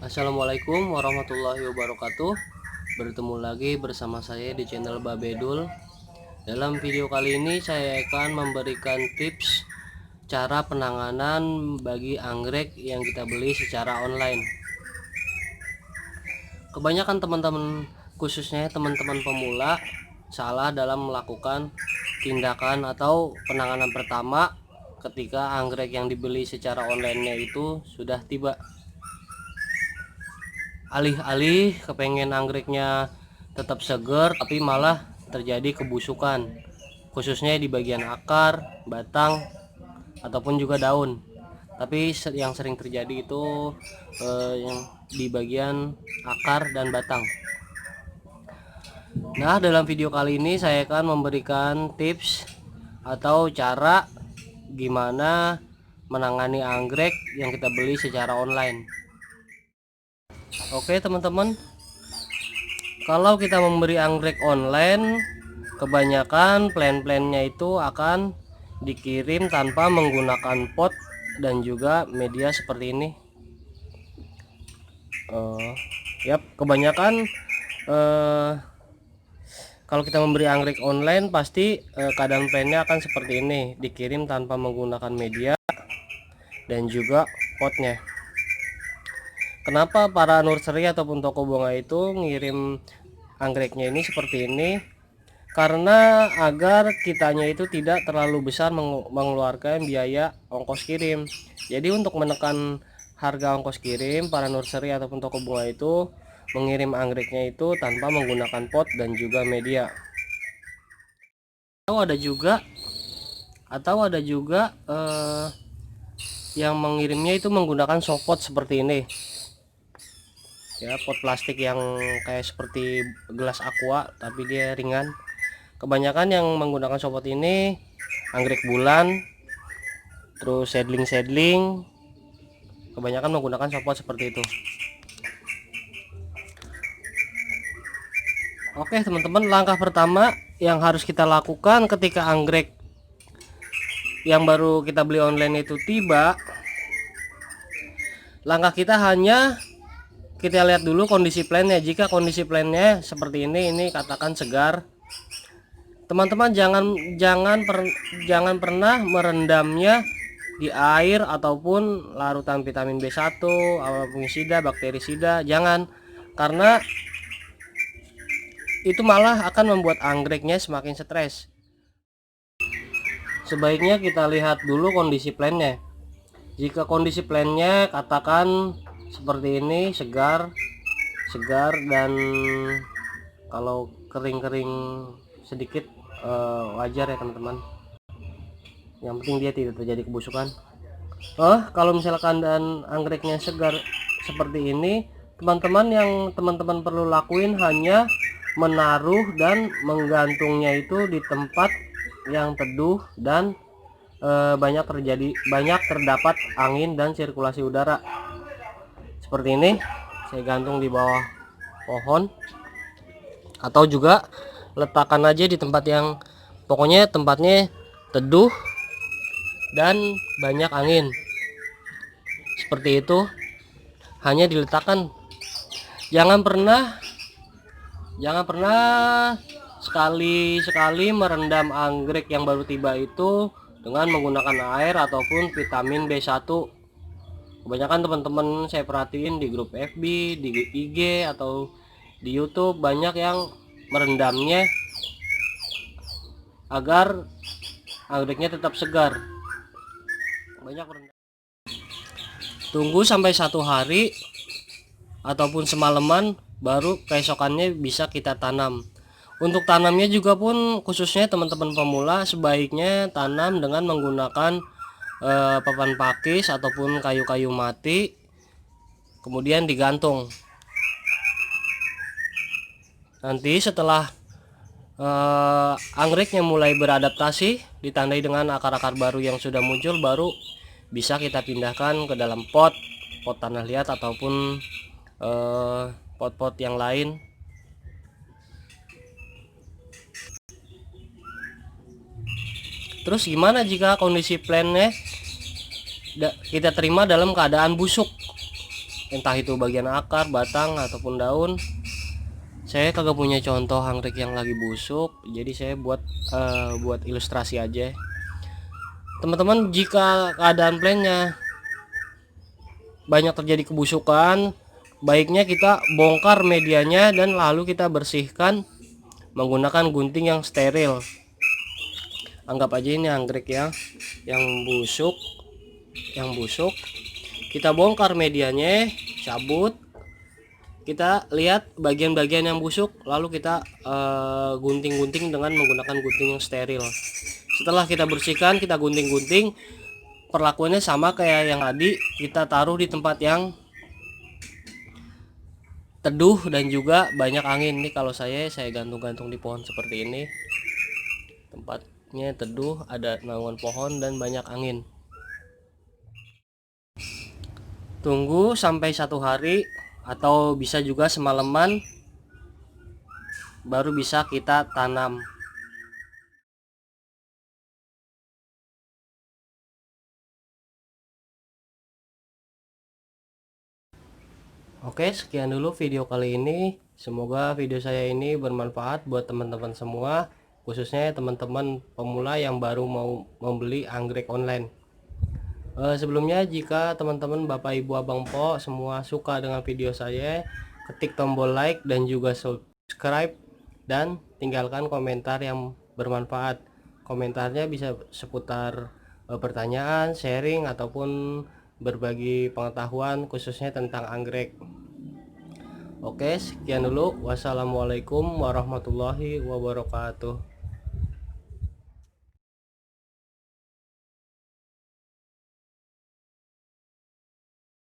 Assalamualaikum warahmatullahi wabarakatuh. Bertemu lagi bersama saya di channel Babedul. Dalam video kali ini saya akan memberikan tips cara penanganan bagi anggrek yang kita beli secara online. Kebanyakan teman-teman, khususnya teman-teman pemula, salah dalam melakukan tindakan atau penanganan pertama ketika anggrek yang dibeli secara online-nya itu sudah tiba. Alih-alih kepengen anggreknya tetap segar, tapi malah terjadi kebusukan, khususnya di bagian akar, batang, ataupun juga daun. Tapi yang sering terjadi itu yang di bagian akar dan batang. Nah, dalam video kali ini saya akan memberikan tips atau cara gimana menangani anggrek yang kita beli secara online. Oke teman-teman, kalau kita memberi anggrek online, kebanyakan plan-plannya itu akan dikirim tanpa menggunakan pot dan juga media seperti ini. Kebanyakan kalau kita memberi anggrek online pasti keadaan plannya akan seperti ini, dikirim tanpa menggunakan media dan juga potnya. Kenapa para nursery ataupun toko bunga itu ngirim anggreknya ini seperti ini? Karena agar kitanya itu tidak terlalu besar mengeluarkan biaya ongkos kirim. Jadi untuk menekan harga ongkos kirim, para nursery ataupun toko bunga itu mengirim anggreknya itu tanpa menggunakan pot dan juga media. Atau ada juga yang mengirimnya itu menggunakan soft pot seperti ini. Ya, pot plastik yang kayak seperti gelas aqua tapi dia ringan. Kebanyakan yang menggunakan soft pot ini anggrek bulan, terus seedling, kebanyakan menggunakan soft pot seperti itu. Oke teman-teman, langkah pertama yang harus kita lakukan ketika anggrek yang baru kita beli online itu tiba, langkah kita hanya kita lihat dulu kondisi plannya. Jika kondisi plannya seperti ini katakan segar, teman-teman jangan pernah merendamnya di air ataupun larutan vitamin B1, fungisida, bakterisida, jangan, karena itu malah akan membuat anggreknya semakin stres. Sebaiknya kita lihat dulu kondisi plannya. Jika kondisi plannya katakan seperti ini, segar dan kalau kering-kering sedikit wajar ya teman-teman. Yang penting dia tidak terjadi kebusukan. Kalau misalkan dan anggreknya segar seperti ini, teman-teman perlu lakuin hanya menaruh dan menggantungnya itu di tempat yang teduh dan banyak terdapat angin dan sirkulasi udara. Seperti ini, saya gantung di bawah pohon, atau juga letakkan aja di tempat yang pokoknya tempatnya teduh dan banyak angin. Seperti itu, hanya diletakkan. Jangan pernah sekali-sekali merendam anggrek yang baru tiba itu dengan menggunakan air ataupun vitamin B1. Kebanyakan teman-teman saya perhatiin di grup FB, di IG atau di YouTube banyak yang merendamnya agar anggreknya tetap segar. Tunggu sampai 1 hari ataupun semalaman, baru keesokannya bisa kita tanam. Untuk tanamnya juga pun khususnya teman-teman pemula sebaiknya tanam dengan menggunakan papan pakis ataupun kayu-kayu mati, kemudian digantung. Nanti setelah anggreknya mulai beradaptasi, ditandai dengan akar-akar baru yang sudah muncul, baru bisa kita pindahkan ke dalam pot tanah liat ataupun pot-pot yang lain. Terus gimana jika kondisi plannya kita terima dalam keadaan busuk? entah itu bagian akar, batang ataupun daun. Saya kagak punya contoh anggrek yang lagi busuk, jadi saya buat ilustrasi aja. Teman-teman, jika keadaan plannya banyak terjadi kebusukan, baiknya kita bongkar medianya dan lalu kita bersihkan menggunakan gunting yang steril. Anggap aja ini anggrek ya yang busuk, kita bongkar medianya, cabut, kita lihat bagian-bagian yang busuk, lalu kita gunting-gunting dengan menggunakan gunting yang steril. Setelah kita bersihkan, kita gunting-gunting. Perlakuannya sama kayak yang tadi, kita taruh di tempat yang teduh dan juga banyak angin. Nih kalau saya gantung-gantung di pohon seperti ini, tempatnya teduh, ada naungan pohon dan banyak angin. Tunggu sampai 1 hari atau bisa juga semalaman, baru bisa kita tanam. Oke, sekian dulu video kali ini. Semoga video saya ini bermanfaat buat teman-teman semua, khususnya teman-teman pemula yang baru mau membeli anggrek online. Sebelumnya, jika teman-teman Bapak Ibu Abang Po semua suka dengan video saya, ketik tombol like dan juga subscribe, dan tinggalkan komentar yang bermanfaat. Komentarnya bisa seputar pertanyaan, sharing, ataupun berbagi pengetahuan khususnya tentang anggrek. Oke, sekian dulu. Wassalamualaikum warahmatullahi wabarakatuh.